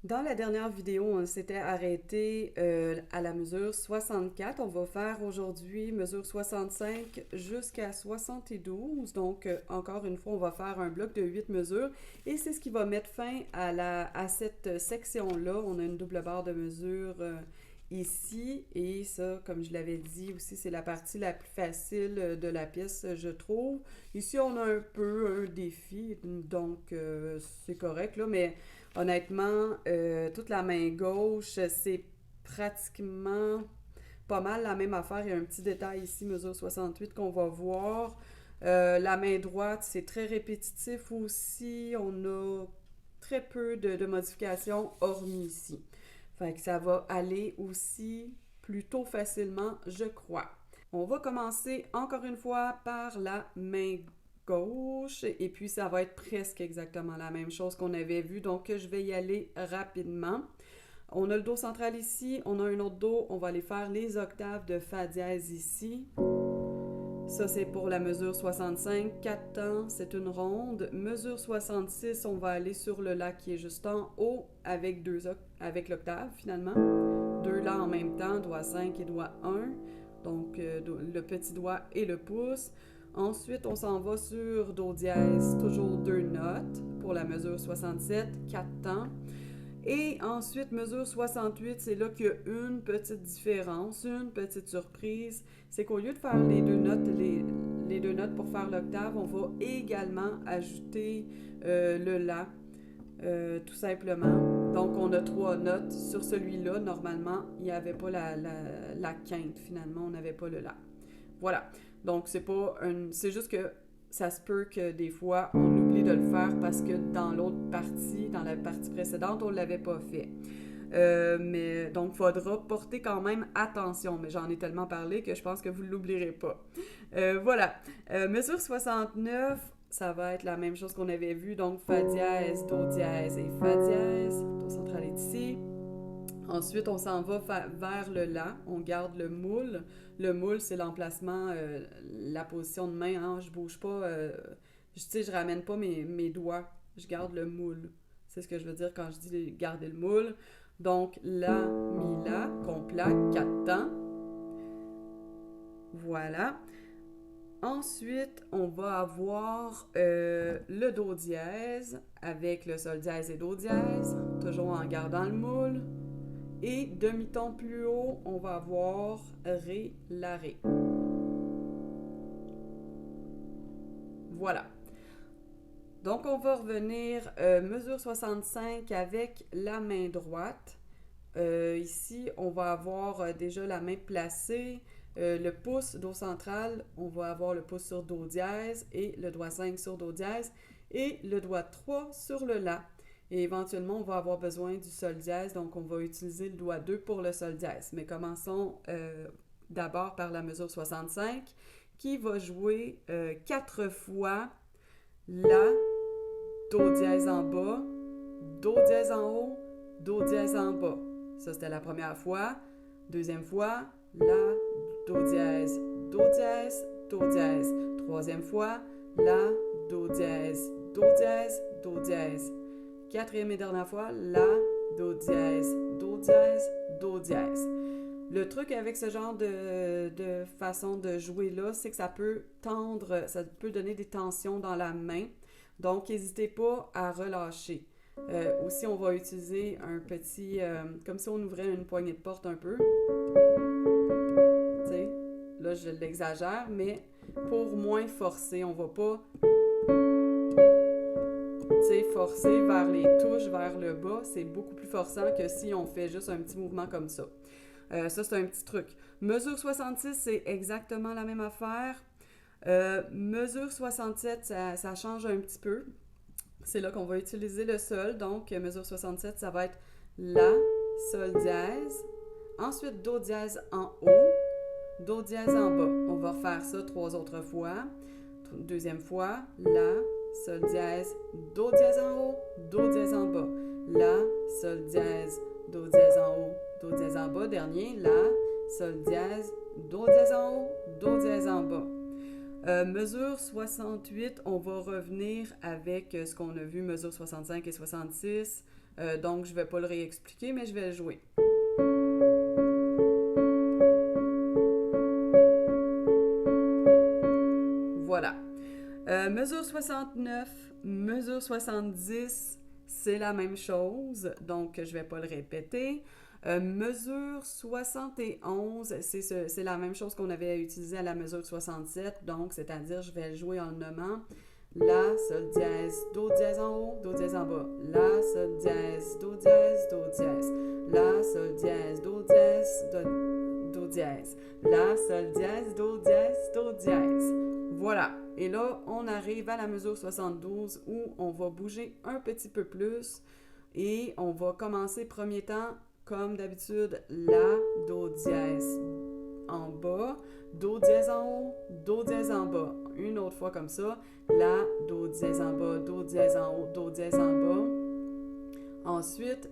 Dans la dernière vidéo, on s'était arrêté à la mesure 64. On va faire aujourd'hui mesure 65 jusqu'à 72. Donc, encore une fois, on va faire un bloc de 8 mesures. Et c'est ce qui va mettre fin à cette section-là. On a une double barre de mesure ici. Et ça, comme je l'avais dit aussi, c'est la partie la plus facile de la pièce, je trouve. Ici, on a un peu un défi, donc c'est correct, là, mais honnêtement, toute la main gauche, c'est pratiquement pas mal la même affaire. Il y a un petit détail ici, mesure 68, qu'on va voir. La main droite, c'est très répétitif aussi. On a très peu de modifications hormis ici. Fait que ça va aller aussi plutôt facilement, je crois. On va commencer encore une fois par la main gauche et puis ça va être presque exactement la même chose qu'on avait vu, donc je vais y aller rapidement. On a le Do central ici, on a un autre Do, on va aller faire les octaves de Fa dièse ici. Ça, c'est pour la mesure 65, 4 temps, c'est une ronde. Mesure 66, on va aller sur le La qui est juste en haut avec, avec l'octave finalement. Deux La en même temps, doigt 5 et doigt 1. Donc, le petit doigt et le pouce. Ensuite, on s'en va sur Do dièse, toujours deux notes pour la mesure 67, 4 temps. Et ensuite, mesure 68, c'est là qu'il y a une petite différence, une petite surprise. C'est qu'au lieu de faire les deux notes pour faire l'octave, on va également ajouter le La, tout simplement. Donc, on a trois notes. Sur celui-là, normalement, il n'y avait pas la quinte, finalement, on n'avait pas le La. Voilà. Donc, c'est juste que ça se peut que des fois, on oublie de le faire parce que dans l'autre partie, dans la partie précédente, on ne l'avait pas fait. Mais donc, il faudra porter quand même attention. Mais j'en ai tellement parlé que je pense que vous ne l'oublierez pas. Voilà. Mesure 69, ça va être la même chose qu'on avait vu. Donc, Fa dièse, Do dièse et Fa dièse. Do central est ici. Ensuite, on s'en va vers le La. On garde le moule. Le moule, c'est l'emplacement, la position de main. Hein. Je bouge pas. Je ramène pas mes doigts. Je garde le moule. C'est ce que je veux dire quand je dis garder le moule. Donc, La, Mi, La, qu'on plaque, 4 temps. Voilà. Ensuite, on va avoir le Do dièse avec le Sol dièse et Do dièse, toujours en gardant le moule. Et demi-ton plus haut, on va avoir Ré, La, Ré. Voilà. Donc, on va revenir mesure 65 avec la main droite. Ici, on va avoir déjà la main placée. Le pouce, Do central, on va avoir le pouce sur Do dièse et le doigt 5 sur Do dièse et le doigt 3 sur le La. Et éventuellement, on va avoir besoin du Sol dièse, donc on va utiliser le doigt 2 pour le Sol dièse. Mais commençons d'abord par la mesure 65 qui va jouer 4 fois La, Do dièse en bas, Do dièse en haut, Do dièse en bas. Ça, c'était la première fois. Deuxième fois, La, Do dièse, Do dièse, Do dièse. Troisième fois, La, Do dièse, Do dièse, Do dièse. Quatrième et dernière fois, La, Do dièse, Do dièse, Do dièse. Le truc avec ce genre de façon de jouer là, c'est que ça peut tendre, ça peut donner des tensions dans la main. Donc, n'hésitez pas à relâcher. Aussi, on va utiliser un petit, comme si on ouvrait une poignée de porte un peu. Tu sais, là, je l'exagère, mais pour moins forcer, on va pas, tu sais, forcer vers les touches, vers le bas. C'est beaucoup plus forçant que si on fait juste un petit mouvement comme ça. Ça, c'est un petit truc. Mesure 66, c'est exactement la même affaire. Mesure 67, ça change un petit peu. C'est là qu'on va utiliser le Sol. Donc, mesure 67, ça va être La, Sol dièse. Ensuite, Do dièse en haut, Do dièse en bas. On va refaire ça 3 autres fois. Deuxième fois, La, Sol dièse, Do dièse en haut, Do dièse en bas. La, Sol dièse, Do dièse en haut, Do dièse en bas. Dernier, La, Sol dièse, Do dièse en haut, Do dièse en bas. Mesure 68, on va revenir avec ce qu'on a vu, mesure 65 et 66. Donc, je ne vais pas le réexpliquer, mais je vais le jouer. Voilà. Mesure 69, mesure 70, c'est la même chose, donc je ne vais pas le répéter. Mesure 71, c'est la même chose qu'on avait utilisé à la mesure 67, donc c'est-à-dire je vais le jouer en nommant La, Sol dièse, Do dièse en haut, Do dièse en bas. La, Sol dièse, Do dièse, Do dièse. La, Sol dièse, Do dièse, Do dièse. La, Sol dièse, Do dièse, Do dièse. Voilà. Et là, on arrive à la mesure 72 où on va bouger un petit peu plus et on va commencer premier temps comme d'habitude, La, Do dièse en bas, Do dièse en haut, Do dièse en bas. Une autre fois comme ça, La, Do dièse en bas, Do dièse en haut, Do dièse en bas. Ensuite,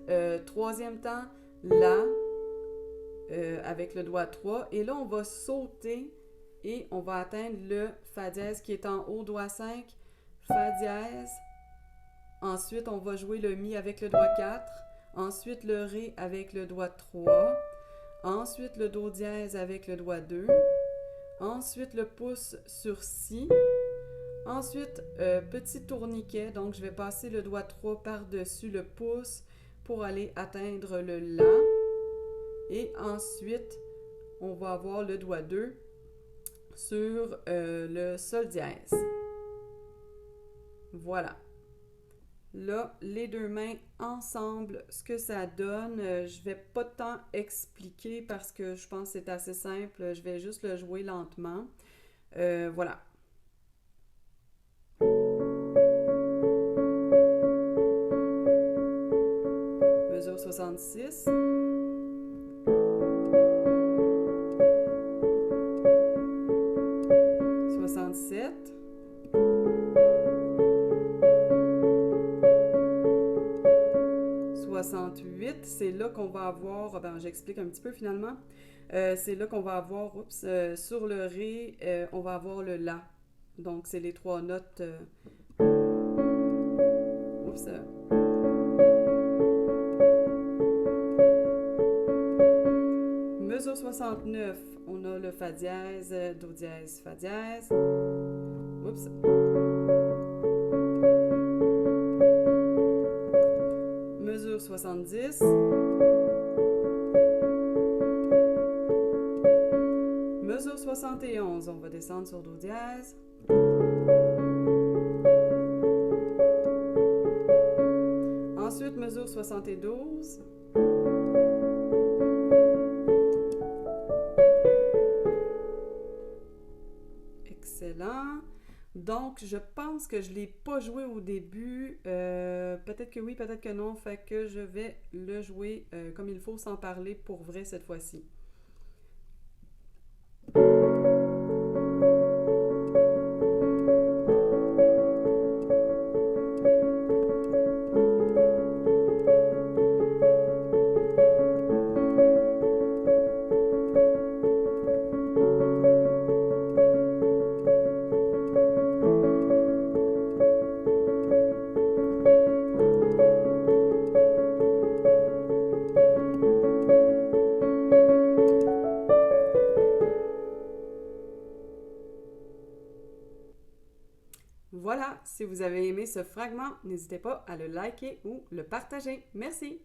troisième temps, La avec le doigt 3. Et là, on va sauter et on va atteindre le Fa dièse qui est en haut, doigt 5, Fa dièse. Ensuite, on va jouer le Mi avec le doigt 4. Ensuite, le Ré avec le doigt 3. Ensuite, le Do dièse avec le doigt 2. Ensuite, le pouce sur Si. Ensuite, petit tourniquet. Donc, je vais passer le doigt 3 par-dessus le pouce pour aller atteindre le La. Et ensuite, on va avoir le doigt 2 sur le Sol dièse. Voilà. Là, les deux mains ensemble, ce que ça donne, je vais pas tant expliquer parce que je pense que c'est assez simple. Je vais juste le jouer lentement. Voilà. Mesure 66. 67. 68, c'est là qu'on va avoir, j'explique un petit peu finalement, c'est là qu'on va avoir, sur le Ré, on va avoir le La. Donc, c'est les trois notes. Mesure 69, on a le Fa dièse, Do dièse, Fa dièse. Mesure 70. Mesure 71, on va descendre sur Do dièse. Ensuite, mesure 72. Excellent. Donc, je pense que je ne l'ai pas joué au début. Peut-être que oui, peut-être que non. Fait que je vais le jouer comme il faut sans parler pour vrai cette fois-ci. Voilà, si vous avez aimé ce fragment, n'hésitez pas à le liker ou le partager. Merci!